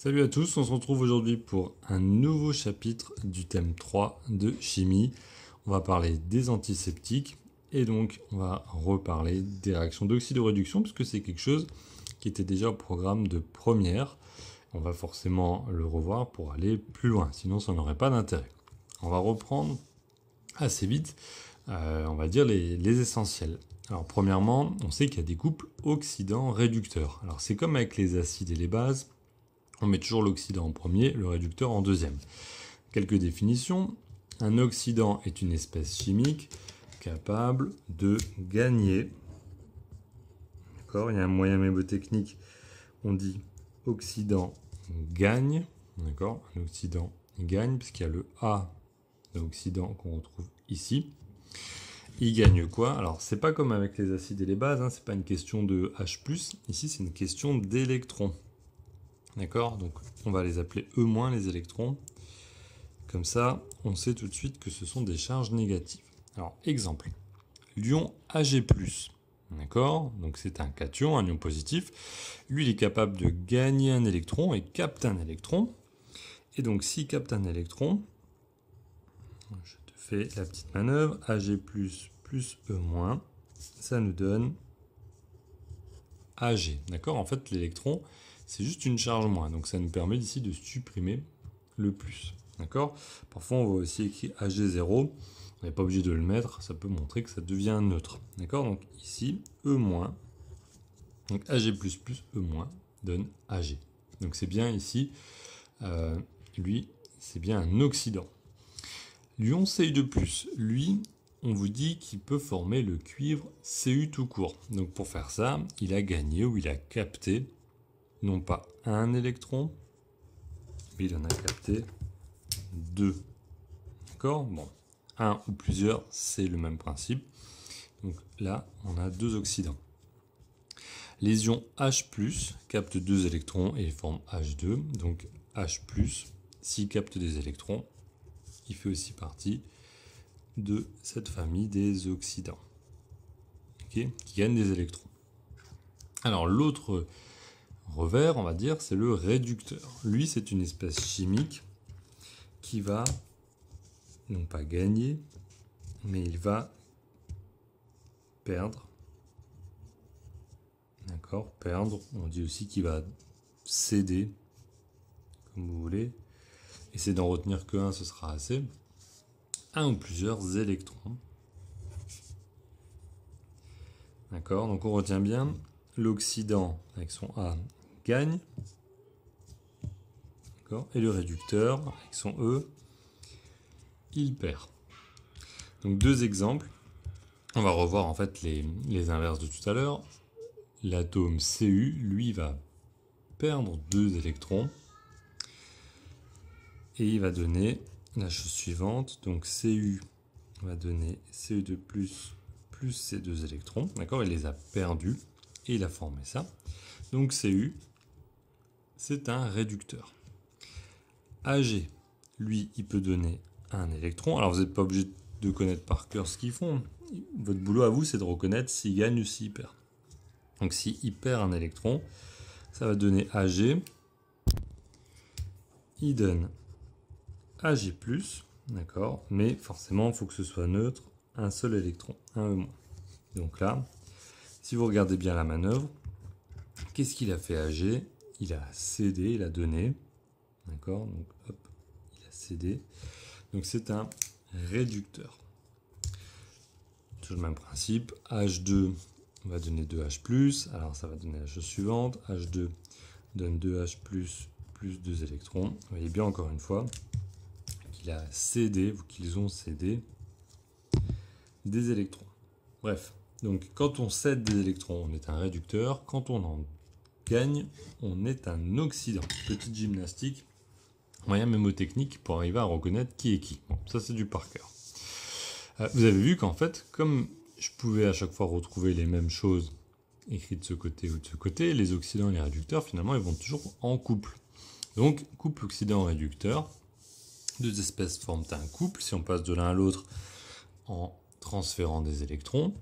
Salut à tous, on se retrouve aujourd'hui pour un nouveau chapitre du thème 3 de chimie. On va parler des antiseptiques et donc on va reparler des réactions d'oxydoréduction puisque c'est quelque chose qui était déjà au programme de première. On va forcément le revoir pour aller plus loin, sinon ça n'aurait pas d'intérêt. On va reprendre assez vite, on va dire les essentiels. Alors premièrement, on sait qu'il y a des couples oxydants-réducteurs. Alors c'est comme avec les acides et les bases. On met toujours l'oxydant en premier, le réducteur en deuxième. Quelques définitions. Un oxydant est une espèce chimique capable de gagner. D'accord ? Il y a un moyen mnémotechnique, on dit oxydant gagne. D'accord ? Un oxydant gagne, puisqu'il y a le A de l'oxydant qu'on retrouve ici. Il gagne quoi ? Alors, c'est pas comme avec les acides et les bases, c'est pas une question de H+, ici c'est une question d'électrons. D'accord ? Donc, on va les appeler E-, les électrons. Comme ça, on sait tout de suite que ce sont des charges négatives. Alors, exemple, l'ion Ag+. D'accord ? Donc, c'est un cation, un ion positif. Lui, il est capable de gagner un électron et capte un électron. Et donc, s'il capte un électron, je te fais la petite manœuvre, Ag+, plus E-, ça nous donne Ag. D'accord ? En fait, l'électron, c'est juste une charge moins. Donc ça nous permet ici de supprimer le plus. D'accord ? Parfois, on voit aussi écrit Ag0. On n'est pas obligé de le mettre. Ça peut montrer que ça devient neutre. D'accord ? Donc ici, E-. Donc Ag+, E- donne Ag. Donc c'est bien ici, lui, c'est bien un oxydant. L'ion Cu2+, lui, on vous dit qu'il peut former le cuivre Cu tout court. Donc pour faire ça, il a gagné ou il a capté non pas un électron, mais il en a capté 2. D'accord ? Bon, un ou plusieurs, c'est le même principe. Donc là, on a 2 oxydants. Les ions H+, captent 2 électrons et forment H2. Donc H+, s'il capte des électrons, il fait aussi partie de cette famille des oxydants, okay, qui gagnent des électrons. Alors l'autre revers, on va dire, c'est le réducteur. Lui, c'est une espèce chimique qui va non pas gagner, mais il va perdre. D'accord ? Perdre, on dit aussi qu'il va céder, comme vous voulez. Essayez d'en retenir que un, ce sera assez. Un ou plusieurs électrons. D'accord ? Donc on retient bien, l'oxydant avec son A gagne. D'accord ? Et le réducteur avec son E, il perd. Donc deux exemples. On va revoir en fait les inverses de tout à l'heure. L'atome Cu, lui, va perdre 2 électrons. Et il va donner la chose suivante. Donc Cu va donner Cu2+, plus ces 2 électrons. D'accord ? Il les a perdus. Et il a formé ça. Donc Cu, c'est un réducteur. Ag, lui, il peut donner un électron. Alors vous n'êtes pas obligé de connaître par cœur ce qu'ils font. Votre boulot à vous, c'est de reconnaître s'il gagne ou s'il perd. Donc s'il perd un électron, ça va donner Ag. Il donne Ag+, d'accord, mais forcément, il faut que ce soit neutre, un seul électron, un E-. Donc là, si vous regardez bien la manœuvre, qu'est-ce qu'il a fait Ag ? Il a cédé, il a donné, d'accord, donc hop, il a cédé. Donc c'est un réducteur. Toujours le même principe, H2 va donner 2H+, alors ça va donner la chose suivante, H2 donne 2H+, plus 2 électrons. Vous voyez bien encore une fois qu'il a cédé, ou qu'ils ont cédé des électrons. Bref, donc quand on cède des électrons, on est un réducteur. Quand on en gagne, on est un oxydant. Petite gymnastique, moyen mémotechnique pour arriver à reconnaître qui est qui. Bon, ça c'est du par cœur. Vous avez vu qu'en fait, comme je pouvais à chaque fois retrouver les mêmes choses écrites de ce côté ou de ce côté, les oxydants et les réducteurs, finalement, ils vont toujours en couple. Donc, couple oxydant-réducteur, deux espèces forment un couple. Si on passe de l'un à l'autre en transférant des électrons,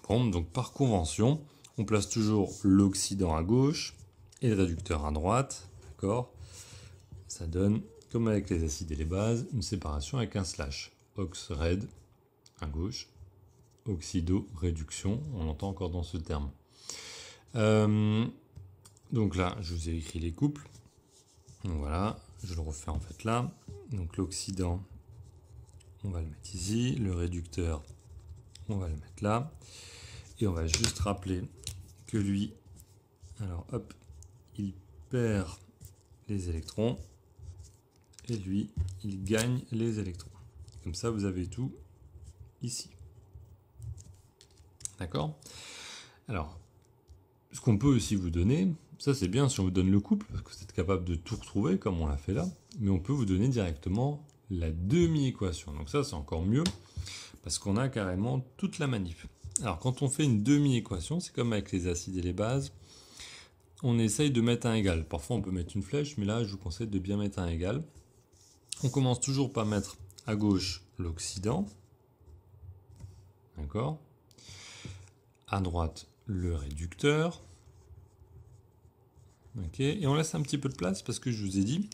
bon, donc par convention, on place toujours l'oxydant à gauche et le réducteur à droite. d'accord? Ça donne, comme avec les acides et les bases, une séparation avec un slash. Ox-red à gauche, oxydo-réduction, on l'entend encore dans ce terme. Donc là, je vous ai écrit les couples. Donc voilà, je le refais en fait là. Donc l'oxydant, on va le mettre ici. Le réducteur, on va le mettre là. Et on va juste rappeler que lui, alors hop, il perd les électrons. Et lui, il gagne les électrons. Comme ça, vous avez tout ici. D'accord? Alors, ce qu'on peut aussi vous donner, ça c'est bien si on vous donne le couple, parce que vous êtes capable de tout retrouver comme on l'a fait là, mais on peut vous donner directement la demi-équation. Donc ça c'est encore mieux, parce qu'on a carrément toute la manip. Alors quand on fait une demi-équation, c'est comme avec les acides et les bases, on essaye de mettre un égal. Parfois on peut mettre une flèche, mais là je vous conseille de bien mettre un égal. On commence toujours par mettre à gauche l'oxydant, d'accord? À droite le réducteur. Ok, et on laisse un petit peu de place parce que je vous ai dit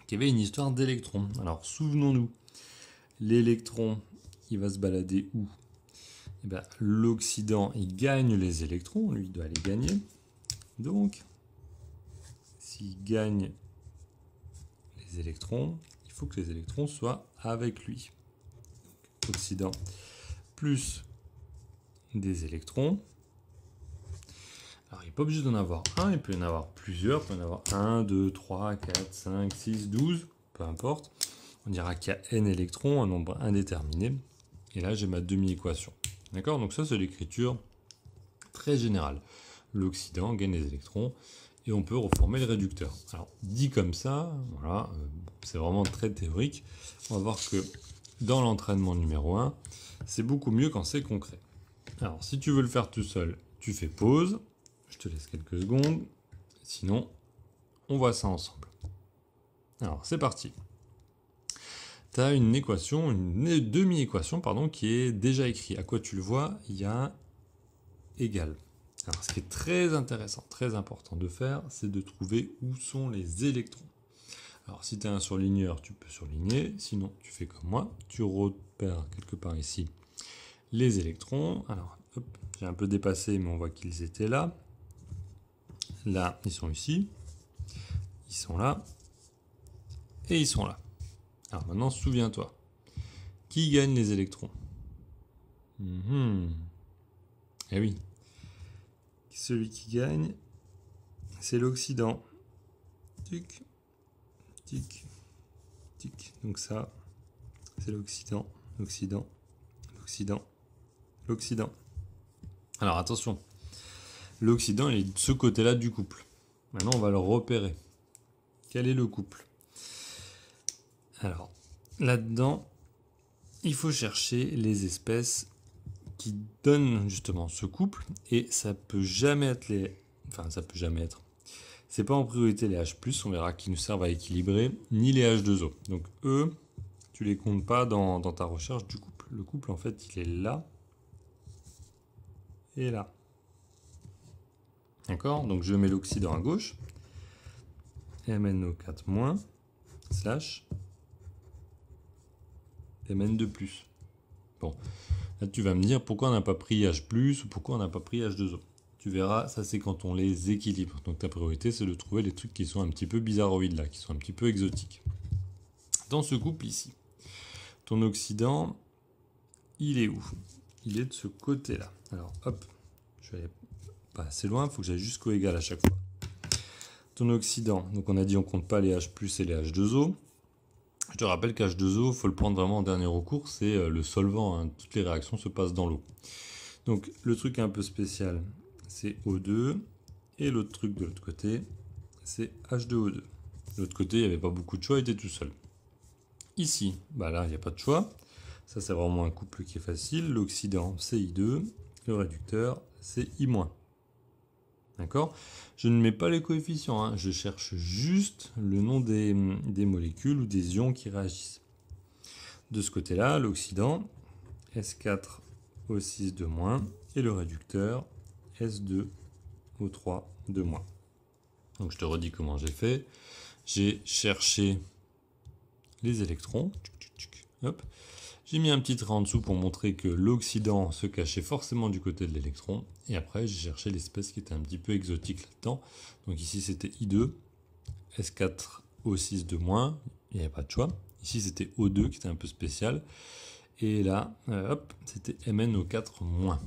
qu'il y avait une histoire d'électrons. Alors souvenons-nous, l'électron, il va se balader où? Eh bien, l'oxydant, il gagne les électrons, lui il doit les gagner. Donc, s'il gagne les électrons, il faut que les électrons soient avec lui. Donc, oxydant plus des électrons. Alors, il n'est pas obligé d'en avoir un, il peut y en avoir plusieurs. Il peut y en avoir 1, 2, 3, 4, 5, 6, 12, peu importe. On dira qu'il y a n électrons, un nombre indéterminé. Et là, j'ai ma demi-équation. D'accord? Donc ça, c'est l'écriture très générale. L'oxydant gagne les électrons et on peut reformer le réducteur. Alors, dit comme ça, voilà, c'est vraiment très théorique. On va voir que dans l'entraînement numéro 1, c'est beaucoup mieux quand c'est concret. Alors, si tu veux le faire tout seul, tu fais pause. Je te laisse quelques secondes. Sinon, on voit ça ensemble. Alors, c'est parti. Tu as une équation, une demi-équation, pardon, qui est déjà écrite. À quoi tu le vois? Il y a égal. Alors, ce qui est très intéressant, très important de faire, c'est de trouver où sont les électrons. Alors, si tu es un surligneur, tu peux surligner. Sinon, tu fais comme moi. Tu repères quelque part ici les électrons. Alors, hop, j'ai un peu dépassé, mais on voit qu'ils étaient là. Là, ils sont ici. Ils sont là. Et ils sont là. Alors maintenant, souviens-toi. Qui gagne les électrons? Eh oui. Celui qui gagne, c'est l'oxydant. Tic, tic, tic. Donc ça, c'est l'oxydant, l'oxydant, l'oxydant, l'oxydant. Alors attention. L'oxydant, il est de ce côté-là du couple. Maintenant, on va le repérer. Quel est le couple? Alors, là-dedans, il faut chercher les espèces qui donnent justement ce couple. Et ça peut jamais être les... Enfin, ça peut jamais être. C'est pas en priorité les H+, on verra, qui nous servent à équilibrer, ni les H2O. Donc eux, tu les comptes pas dans ta recherche du couple. Le couple, en fait, il est là et là. D'accord? Donc je mets l'oxydant à gauche. MnO4- slash Mn2+. Bon, là tu vas me dire pourquoi on n'a pas pris H+, ou pourquoi on n'a pas pris H2O. Tu verras, ça c'est quand on les équilibre. Donc ta priorité c'est de trouver les trucs qui sont un petit peu bizarroïdes là, qui sont un petit peu exotiques. Dans ce couple ici, ton oxydant, il est où? Il est de ce côté-là. Alors hop, je vais aller pas assez loin, il faut que j'aille jusqu'au égal à chaque fois. Ton oxydant, donc on a dit on compte pas les H+ et les H2O. Je te rappelle qu'H2O, il faut le prendre vraiment en dernier recours, c'est le solvant, hein. Toutes les réactions se passent dans l'eau. Donc le truc un peu spécial, c'est O2, et l'autre truc de l'autre côté, c'est H2O2. De l'autre côté, il n'y avait pas beaucoup de choix, il était tout seul. Ici, bah là, il n'y a pas de choix. Ça, c'est vraiment un couple qui est facile. L'oxydant, c'est I2, le réducteur, c'est I-. D'accord? Je ne mets pas les coefficients, hein. Je cherche juste le nom des molécules ou des ions qui réagissent. De ce côté-là, l'oxydant, S4O6 de-, et le réducteur, S2O3 de-. Donc je te redis comment j'ai fait. J'ai cherché les électrons. Hop. J'ai mis un petit trait en dessous pour montrer que l'oxydant se cachait forcément du côté de l'électron. Et après, j'ai cherché l'espèce qui était un petit peu exotique là-dedans. Donc ici, c'était I2, S4O6 de moins. Il n'y avait pas de choix. Ici, c'était O2 qui était un peu spécial. Et là, hop, c'était MnO4 moins.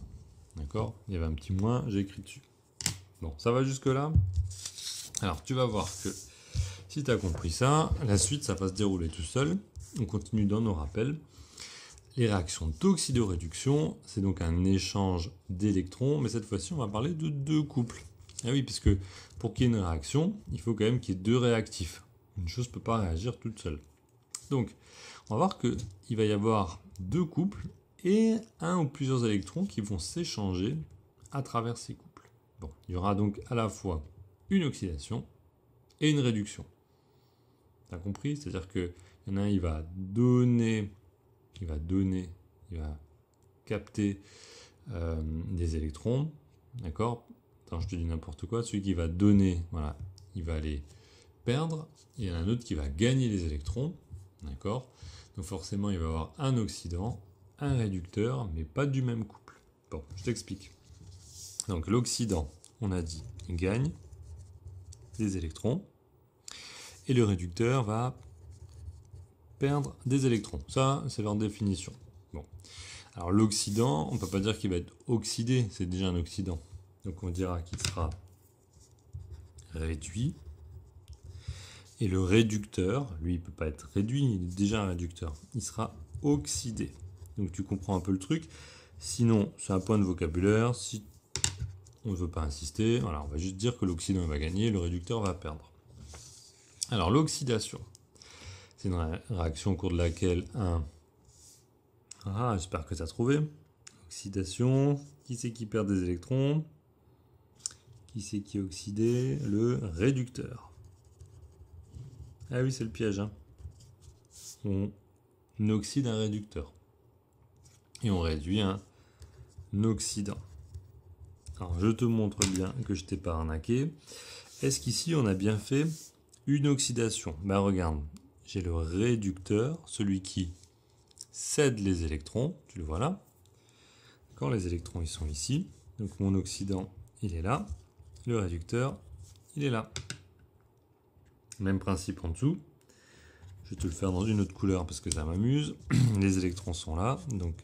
D'accord? Il y avait un petit moins, j'ai écrit dessus. Bon, ça va jusque-là? Alors, tu vas voir que si tu as compris ça, la suite, ça va se dérouler tout seul. On continue dans nos rappels. Les réactions d'oxydoréduction, c'est donc un échange d'électrons, mais cette fois-ci, on va parler de deux couples. Ah oui, puisque pour qu'il y ait une réaction, il faut quand même qu'il y ait deux réactifs. Une chose ne peut pas réagir toute seule. Donc, on va voir qu'il va y avoir deux couples et un ou plusieurs électrons qui vont s'échanger à travers ces couples. Bon, il y aura donc à la fois une oxydation et une réduction. T'as compris? C'est-à-dire qu'il y en a un, il va capter des électrons, d'accord? Attends, je te dis n'importe quoi. Celui qui va donner, voilà, il va les perdre. Et il y en a un autre qui va gagner les électrons, d'accord? Donc forcément, il va y avoir un oxydant, un réducteur, mais pas du même couple. Bon, je t'explique. Donc l'oxydant, on a dit, il gagne des électrons. Et le réducteur va perdre des électrons. Ça, c'est leur définition. Bon. Alors l'oxydant, on ne peut pas dire qu'il va être oxydé, c'est déjà un oxydant. Donc on dira qu'il sera réduit. Et le réducteur, lui, il ne peut pas être réduit, il est déjà un réducteur. Il sera oxydé. Donc tu comprends un peu le truc. Sinon, c'est un point de vocabulaire. Si on ne veut pas insister, voilà, on va juste dire que l'oxydant va gagner, le réducteur va perdre. Alors l'oxydation, c'est une réaction au cours de laquelle j'espère que tu as trouvé. Oxydation, qui c'est qui perd des électrons? Qui c'est qui est oxydé? Le réducteur. Ah oui, c'est le piège. Hein. On oxyde un réducteur. Et on réduit un oxydant. Alors, je te montre bien que je t'ai pas arnaqué. Est-ce qu'ici, on a bien fait une oxydation? Ben regarde, j'ai le réducteur, celui qui cède les électrons. Tu le vois là. Quand les électrons, ils sont ici. Donc, mon oxydant, il est là. Le réducteur, il est là. Même principe en dessous. Je vais te le faire dans une autre couleur parce que ça m'amuse. Les électrons sont là, donc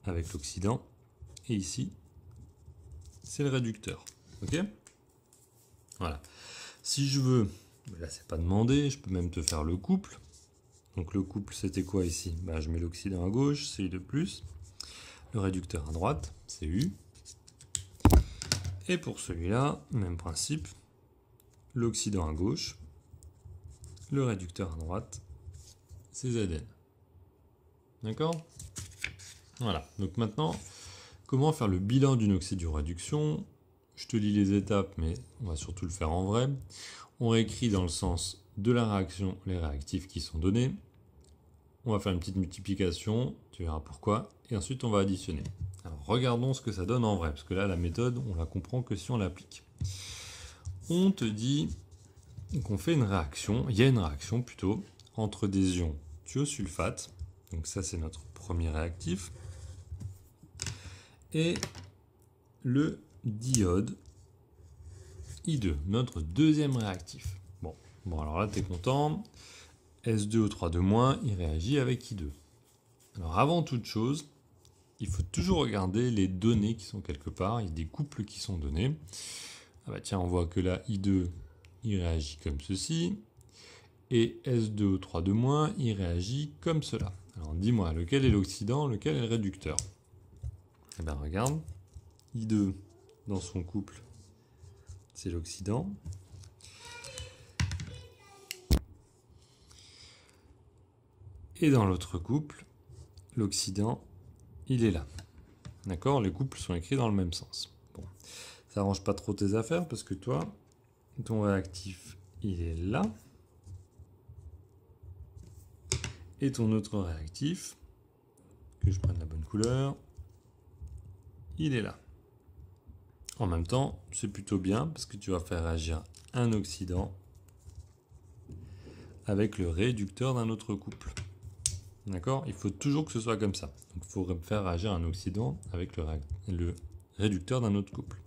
avec l'oxydant. Et ici, c'est le réducteur. Ok? Voilà. Si je veux, là c'est pas demandé, je peux même te faire le couple. Donc le couple c'était quoi ici? Ben, je mets l'oxydant à gauche, c'est U de plus. Le réducteur à droite, c'est U. Et pour celui-là, même principe. L'oxydant à gauche, le réducteur à droite, c'est Zn. D'accord? Voilà. Donc maintenant, comment faire le bilan d'une oxydoréduction? Je te lis les étapes, mais on va surtout le faire en vrai. On réécrit dans le sens de la réaction les réactifs qui sont donnés. On va faire une petite multiplication, tu verras pourquoi. Et ensuite, on va additionner. Alors, regardons ce que ça donne en vrai, parce que là, la méthode, on la comprend que si on l'applique. On te dit qu'on fait une réaction, il y a une réaction plutôt, entre des ions thiosulfate, donc ça c'est notre premier réactif, et le diode I2, notre deuxième réactif. Bon alors là tu es content, S2O3 il réagit avec I2. Alors avant toute chose, il faut toujours regarder les données qui sont quelque part, il y a des couples qui sont donnés. Ah bah tiens, on voit que là I2 il réagit comme ceci, et S2O3 il réagit comme cela. Alors dis-moi, lequel est l'oxydant, lequel est le réducteur? Eh bien regarde, I2 dans son couple, c'est l'oxydant. Et dans l'autre couple, l'oxydant, il est là. D'accord? Les couples sont écrits dans le même sens. Bon, ça arrange pas trop tes affaires parce que toi, ton réactif, il est là. Et ton autre réactif, que je prenne la bonne couleur, il est là. En même temps, c'est plutôt bien parce que tu vas faire réagir un oxydant avec le réducteur d'un autre couple. D'accord? Il faut toujours que ce soit comme ça. Donc, il faut faire réagir un oxydant avec le réducteur d'un autre couple.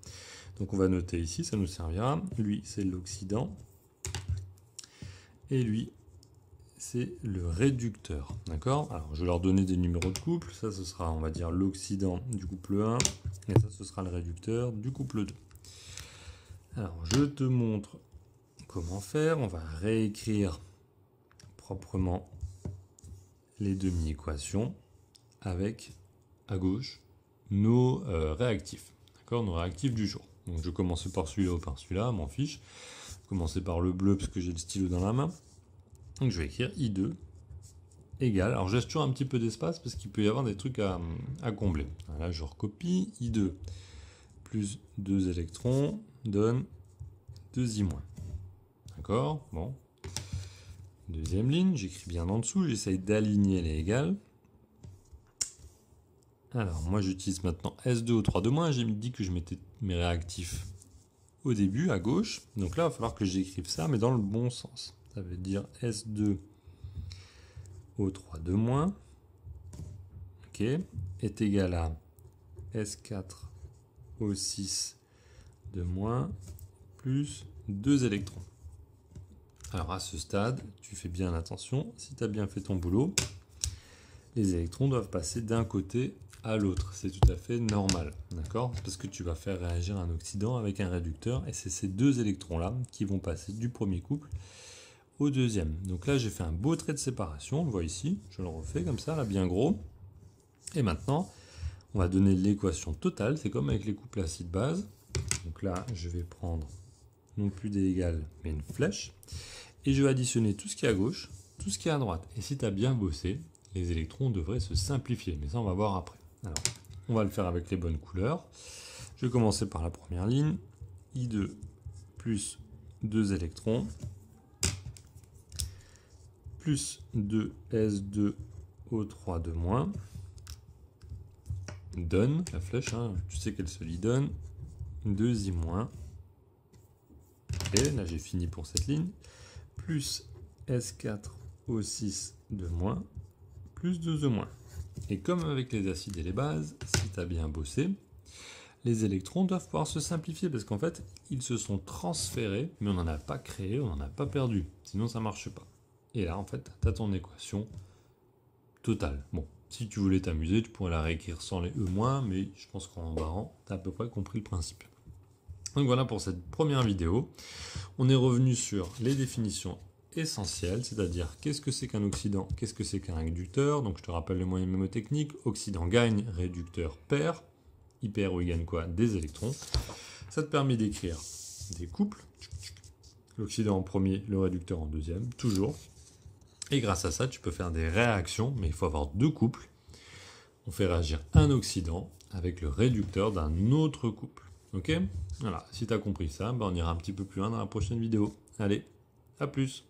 Donc, on va noter ici, ça nous servira. Lui, c'est l'oxydant. Et lui, c'est le réducteur. D'accord? Alors, je vais leur donner des numéros de couple. Ça, ce sera, on va dire, l'oxydant du couple 1. Et ça, ce sera le réducteur du couple 2. Alors, je te montre comment faire. On va réécrire proprement les demi-équations avec, à gauche, nos réactifs. D'accord? Nos réactifs du jour. Donc, je vais commencer par celui-là ou par celui-là, m'en fiche. Je vais commencer par le bleu parce que j'ai le stylo dans la main. Donc, je vais écrire I2 égale. Alors, je laisse toujours un petit peu d'espace parce qu'il peut y avoir des trucs à combler. Là, je recopie. I2 plus 2 électrons donne 2I-. D'accord? Bon. Deuxième ligne, j'écris bien en dessous, j'essaye d'aligner les égales. Alors, moi j'utilise maintenant S2 au 3-2-. J'ai dit que je mettais mes réactifs au début, à gauche. Donc là, il va falloir que j'écrive ça, mais dans le bon sens. Ça veut dire S2 au 3-2-, ok, est égal à S4 au 6 de moins plus 2 électrons. Alors à ce stade, tu fais bien attention, si tu as bien fait ton boulot, les électrons doivent passer d'un côté à l'autre. C'est tout à fait normal, d'accord? Parce que tu vas faire réagir un oxydant avec un réducteur, et c'est ces deux électrons-là qui vont passer du premier couple au deuxième. Donc là, j'ai fait un beau trait de séparation, on le voit ici, je le refais comme ça, là, bien gros. Et maintenant, on va donner l'équation totale, c'est comme avec les couples acide-base. Donc là, je vais prendre non plus des égales, mais une flèche. Et je vais additionner tout ce qui est à gauche, tout ce qui est à droite. Et si tu as bien bossé, les électrons devraient se simplifier. Mais ça, on va voir après. Alors, on va le faire avec les bonnes couleurs. Je vais commencer par la première ligne. I2 plus 2 électrons plus 2S2 au 3-2- donne, la flèche, hein, tu sais qu'elle se lit, donne 2I-. Et là, j'ai fini pour cette ligne. Plus S4 au 6 de moins, plus 2 de moins. Et comme avec les acides et les bases, si tu as bien bossé, les électrons doivent pouvoir se simplifier parce qu'en fait, ils se sont transférés, mais on n'en a pas créé, on n'en a pas perdu. Sinon, ça ne marche pas. Et là, en fait, tu as ton équation totale. Bon, si tu voulais t'amuser, tu pourrais la réécrire sans les E-, mais je pense qu'en barrant, tu as à peu près compris le principe. Donc voilà pour cette première vidéo. On est revenu sur les définitions essentielles, c'est-à-dire qu'est-ce que c'est qu'un oxydant, qu'est-ce que c'est qu'un réducteur. Donc je te rappelle les moyens mnémotechniques. Oxydant gagne, réducteur perd. Il perd ou il gagne quoi? Des électrons. Ça te permet d'écrire des couples. L'oxydant en premier, le réducteur en deuxième, toujours. Et grâce à ça, tu peux faire des réactions, mais il faut avoir deux couples. On fait réagir un oxydant avec le réducteur d'un autre couple. Ok? Voilà, si tu as compris ça, on ira un petit peu plus loin dans la prochaine vidéo. Allez, à plus!